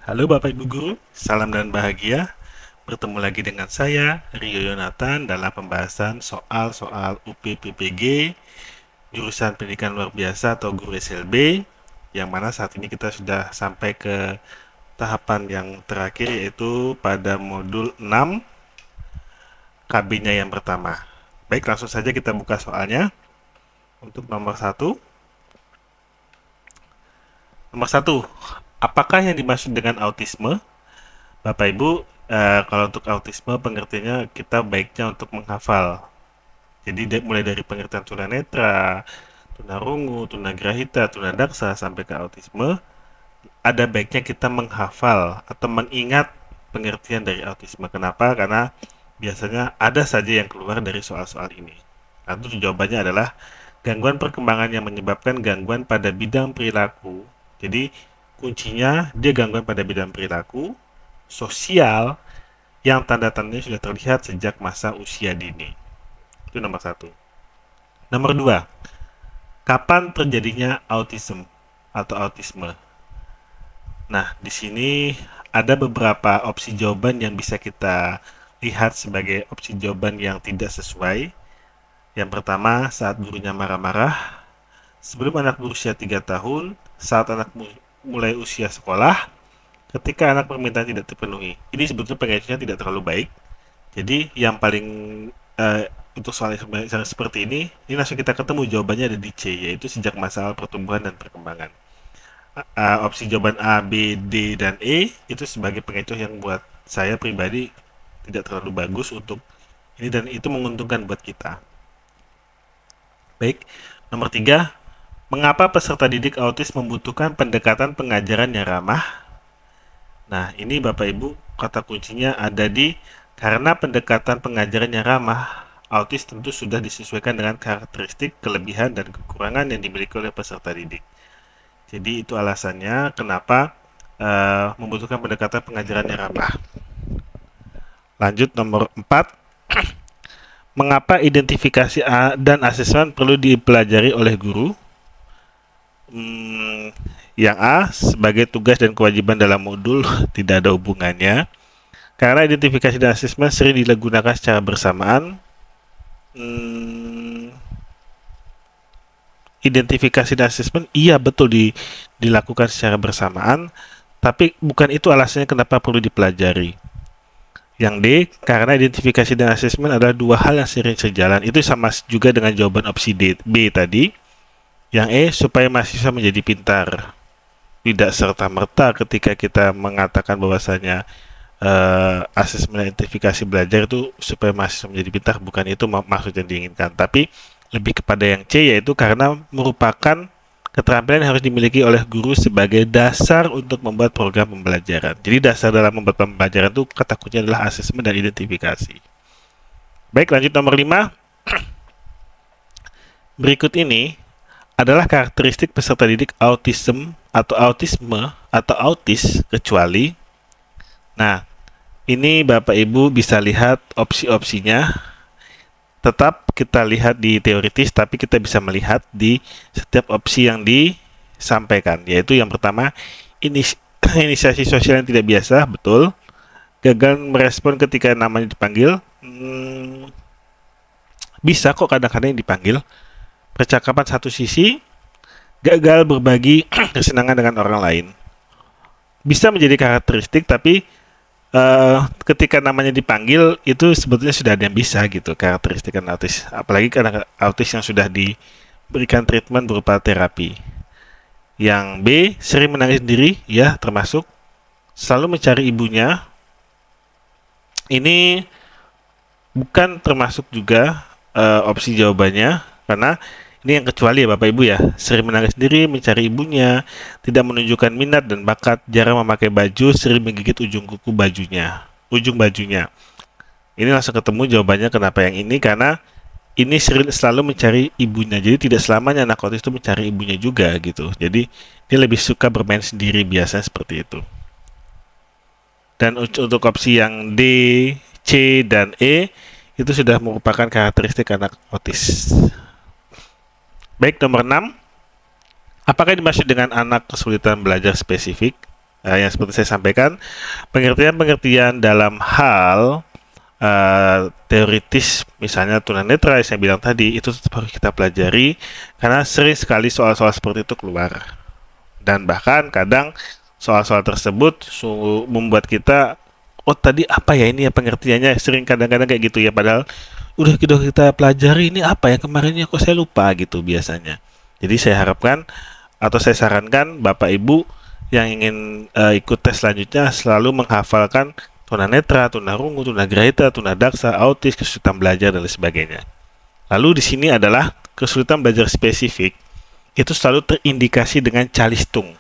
Halo Bapak Ibu Guru, salam dan bahagia. Bertemu lagi dengan saya, Rio Yonatan, dalam pembahasan soal-soal UPPPG, jurusan pendidikan luar biasa atau guru SLB, yang mana saat ini kita sudah sampai ke tahapan yang terakhir, yaitu pada modul 6, KB-nya yang pertama. Baik, langsung saja kita buka soalnya. Untuk nomor satu, apakah yang dimaksud dengan autisme? Bapak Ibu, kalau untuk autisme pengertiannya kita baiknya untuk menghafal. Jadi mulai dari pengertian tunanetra, tunarungu, tunagrahita, tunadaksa sampai ke autisme, ada baiknya kita menghafal atau mengingat pengertian dari autisme. Kenapa? Karena biasanya ada saja yang keluar dari soal-soal ini. Nah, itu jawabannya adalah gangguan perkembangan yang menyebabkan gangguan pada bidang perilaku. Jadi kuncinya dia gangguan pada bidang perilaku, sosial, yang tanda-tandanya sudah terlihat sejak masa usia dini. Itu nomor satu. Nomor dua, kapan terjadinya autism atau autisme? Nah, di sini ada beberapa opsi jawaban yang bisa kita lihat sebagai opsi jawaban yang tidak sesuai. Yang pertama, saat gurunya marah-marah, sebelum anak berusia 3 tahun, saat anak mulai usia sekolah, ketika anak permintaan tidak terpenuhi. Ini sebetulnya pengajuannya tidak terlalu baik. Jadi yang paling untuk soal yang seperti ini langsung kita ketemu jawabannya ada di C, yaitu sejak masa pertumbuhan dan perkembangan. Opsi jawaban A, B, D, dan E itu sebagai pengecoh yang buat saya pribadi tidak terlalu bagus untuk ini, dan itu menguntungkan buat kita. Baik, nomor 3, mengapa peserta didik autis membutuhkan pendekatan pengajaran yang ramah? Nah, ini Bapak Ibu, kata kuncinya ada di karena pendekatan pengajaran yang ramah, autis tentu sudah disesuaikan dengan karakteristik, kelebihan, dan kekurangan yang dimiliki oleh peserta didik. Jadi itu alasannya kenapa membutuhkan pendekatan pengajaran yang ramah. Lanjut nomor 4. Mengapa identifikasi dan asesmen perlu dipelajari oleh guru? Yang A, sebagai tugas dan kewajiban dalam modul, tidak ada hubungannya. Karena identifikasi dan asesmen sering digunakan secara bersamaan. Identifikasi dan asesmen iya betul dilakukan secara bersamaan, tapi bukan itu alasannya kenapa perlu dipelajari. Yang D, karena identifikasi dan asesmen adalah dua hal yang sering sejalan. Itu sama juga dengan jawaban opsi B tadi. Yang E, supaya mahasiswa menjadi pintar. Tidak serta-merta ketika kita mengatakan bahwasanya asesmen identifikasi belajar itu supaya mahasiswa menjadi pintar, bukan itu maksud yang diinginkan. Tapi lebih kepada yang C, yaitu karena merupakan keterampilan yang harus dimiliki oleh guru sebagai dasar untuk membuat program pembelajaran. Jadi dasar dalam membuat pembelajaran itu kata kuncinya adalah asesmen dan identifikasi. Baik, lanjut nomor 5. Berikut ini adalah karakteristik peserta didik autism atau autisme atau autis kecuali. Nah, ini Bapak Ibu bisa lihat opsi-opsinya. Tetap kita lihat di teoritis, tapi kita bisa melihat di setiap opsi yang disampaikan, yaitu yang pertama, inisiasi sosial yang tidak biasa, betul. Gagal merespon ketika namanya dipanggil, bisa kok kadang-kadang dipanggil. Percakapan satu sisi, gagal berbagi kesenangan dengan orang lain. Bisa menjadi karakteristik, tapi ketika namanya dipanggil itu sebetulnya sudah ada yang bisa gitu karakteristik autis, apalagi karena autis yang sudah diberikan treatment berupa terapi. Yang B, sering menangis sendiri, ya termasuk. Selalu mencari ibunya, ini bukan termasuk juga opsi jawabannya, karena ini yang kecuali ya Bapak Ibu ya. Sering menangis sendiri, mencari ibunya, tidak menunjukkan minat dan bakat, jarang memakai baju, sering menggigit ujung bajunya. Ini langsung ketemu jawabannya kenapa yang ini, karena ini selalu mencari ibunya. Jadi tidak selamanya anak autis itu mencari ibunya juga gitu. Jadi dia lebih suka bermain sendiri biasanya seperti itu. Dan untuk opsi yang D, C, dan E itu sudah merupakan karakteristik anak autis. Baik, nomor 6. Apakah dimaksud dengan anak kesulitan belajar spesifik? yang seperti saya sampaikan, pengertian-pengertian dalam hal teoritis, misalnya tunanetra yang saya bilang tadi, itu tetap harus kita pelajari karena sering sekali soal-soal seperti itu keluar. Dan bahkan kadang soal-soal tersebut membuat kita, oh tadi apa ya ini ya pengertiannya, sering kadang-kadang kayak gitu ya, padahal udah kita pelajari ini apa ya kemarinnya kok saya lupa gitu biasanya. Jadi saya harapkan atau saya sarankan Bapak Ibu yang ingin ikut tes selanjutnya selalu menghafalkan tunanetra, tunarungu, tunagrahita, tunadaksa, autis, kesulitan belajar dan lain sebagainya. Lalu di sini adalah kesulitan belajar spesifik itu selalu terindikasi dengan calistung.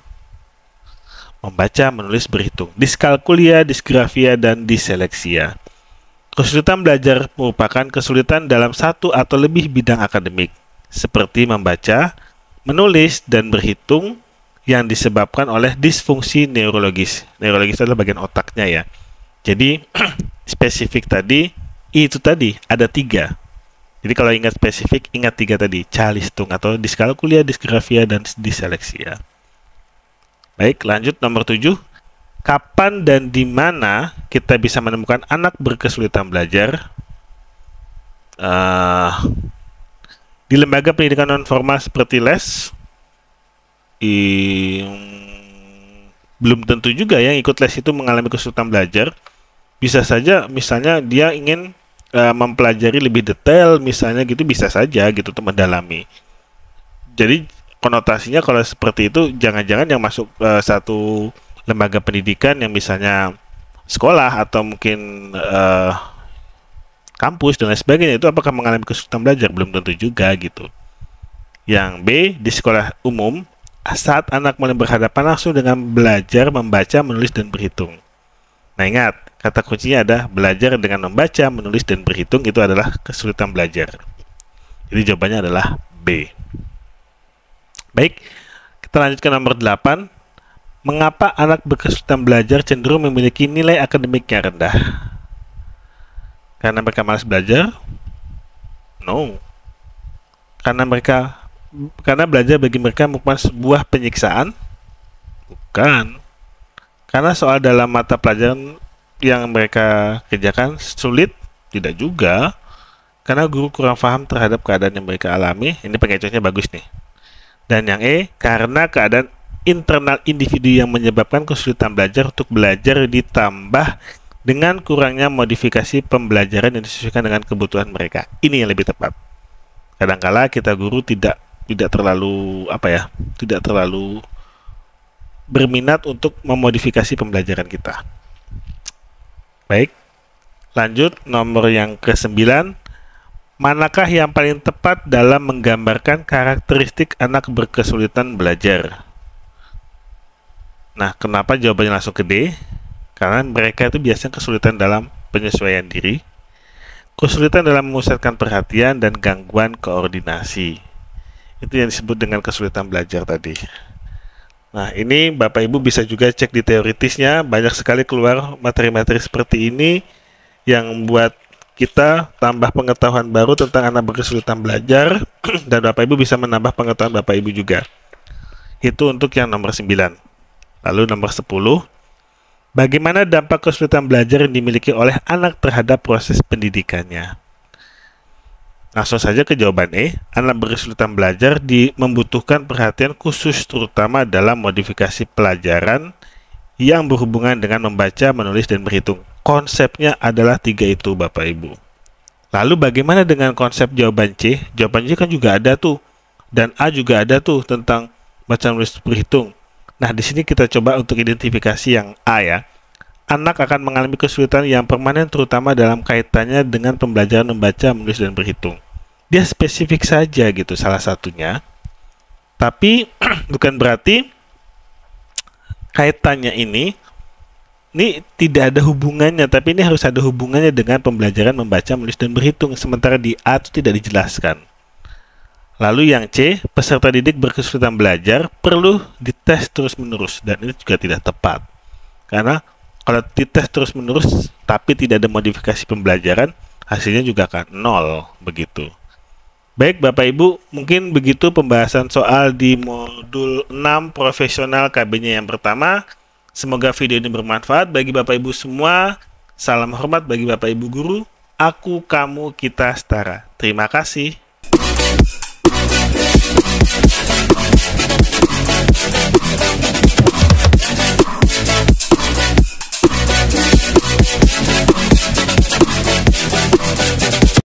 Membaca, menulis, berhitung. Diskalkulia, disgrafia, dan diseleksia. Kesulitan belajar merupakan kesulitan dalam satu atau lebih bidang akademik, seperti membaca, menulis, dan berhitung yang disebabkan oleh disfungsi neurologis. Neurologis adalah bagian otaknya ya. Jadi spesifik tadi, itu tadi ada 3. Jadi kalau ingat spesifik, ingat 3 tadi, calistung atau diskalkulia, disgrafia, dan diseleksia. Baik, lanjut nomor 7. Kapan dan di mana kita bisa menemukan anak berkesulitan belajar? Di lembaga pendidikan non formal seperti les, belum tentu juga yang ikut les itu mengalami kesulitan belajar. Bisa saja misalnya dia ingin mempelajari lebih detail, misalnya gitu, bisa saja gitu untuk mendalami. Jadi konotasinya kalau seperti itu, jangan-jangan yang masuk satu lembaga pendidikan yang misalnya sekolah atau mungkin kampus dan lain sebagainya, itu apakah mengalami kesulitan belajar? Belum tentu juga gitu. Yang B, di sekolah umum, saat anak mulai berhadapan langsung dengan belajar membaca, menulis, dan berhitung. Nah ingat, kata kuncinya ada belajar dengan membaca, menulis, dan berhitung itu adalah kesulitan belajar. Jadi jawabannya adalah B. Baik, kita lanjut ke nomor 8. Mengapa anak berkesulitan belajar cenderung memiliki nilai akademik yang rendah? Karena mereka malas belajar? No. Karena belajar bagi mereka merupakan sebuah penyiksaan? Bukan. Karena soal dalam mata pelajaran yang mereka kerjakan sulit? Tidak juga. Karena guru kurang paham terhadap keadaan yang mereka alami. Ini pengecohnya bagus nih. Dan yang E, karena keadaan internal individu yang menyebabkan kesulitan belajar untuk belajar ditambah dengan kurangnya modifikasi pembelajaran yang disesuaikan dengan kebutuhan mereka. Ini yang lebih tepat. Kadangkala kita guru tidak terlalu tidak terlalu berminat untuk memodifikasi pembelajaran kita. Baik, lanjut nomor yang ke-9. Manakah yang paling tepat dalam menggambarkan karakteristik anak berkesulitan belajar? Nah, kenapa jawabannya langsung ke D? Karena mereka itu biasanya kesulitan dalam penyesuaian diri, kesulitan dalam memusatkan perhatian, dan gangguan koordinasi. Itu yang disebut dengan kesulitan belajar tadi. Nah, ini Bapak Ibu bisa juga cek di teoritisnya, banyak sekali keluar materi-materi seperti ini yang membuat kita tambah pengetahuan baru tentang anak berkesulitan belajar dan Bapak Ibu bisa menambah pengetahuan Bapak Ibu juga. Itu untuk yang nomor 9. Lalu nomor 10, bagaimana dampak kesulitan belajar yang dimiliki oleh anak terhadap proses pendidikannya? Langsung saja ke jawaban E. Anak berkesulitan belajar membutuhkan perhatian khusus terutama dalam modifikasi pelajaran yang berhubungan dengan membaca, menulis, dan berhitung. Konsepnya adalah 3 itu Bapak Ibu. Lalu bagaimana dengan konsep jawaban C? Jawaban C kan juga ada tuh. Dan A juga ada tuh tentang baca, menulis, berhitung. Nah, di sini kita coba untuk identifikasi yang A ya. Anak akan mengalami kesulitan yang permanen terutama dalam kaitannya dengan pembelajaran membaca, menulis, dan berhitung. Dia spesifik saja gitu salah satunya. Tapi bukan berarti kaitannya ini tidak ada hubungannya, tapi ini harus ada hubungannya dengan pembelajaran membaca, menulis, dan berhitung. Sementara di A itu tidak dijelaskan. Lalu yang C, peserta didik berkesulitan belajar perlu dites terus-menerus, dan ini juga tidak tepat. Karena kalau dites terus-menerus tapi tidak ada modifikasi pembelajaran, hasilnya juga akan 0 begitu. Baik Bapak Ibu, mungkin begitu pembahasan soal di modul 6 profesional KB-nya yang pertama. Semoga video ini bermanfaat bagi Bapak Ibu semua. Salam hormat bagi Bapak Ibu guru. Aku, kamu, kita setara. Terima kasih.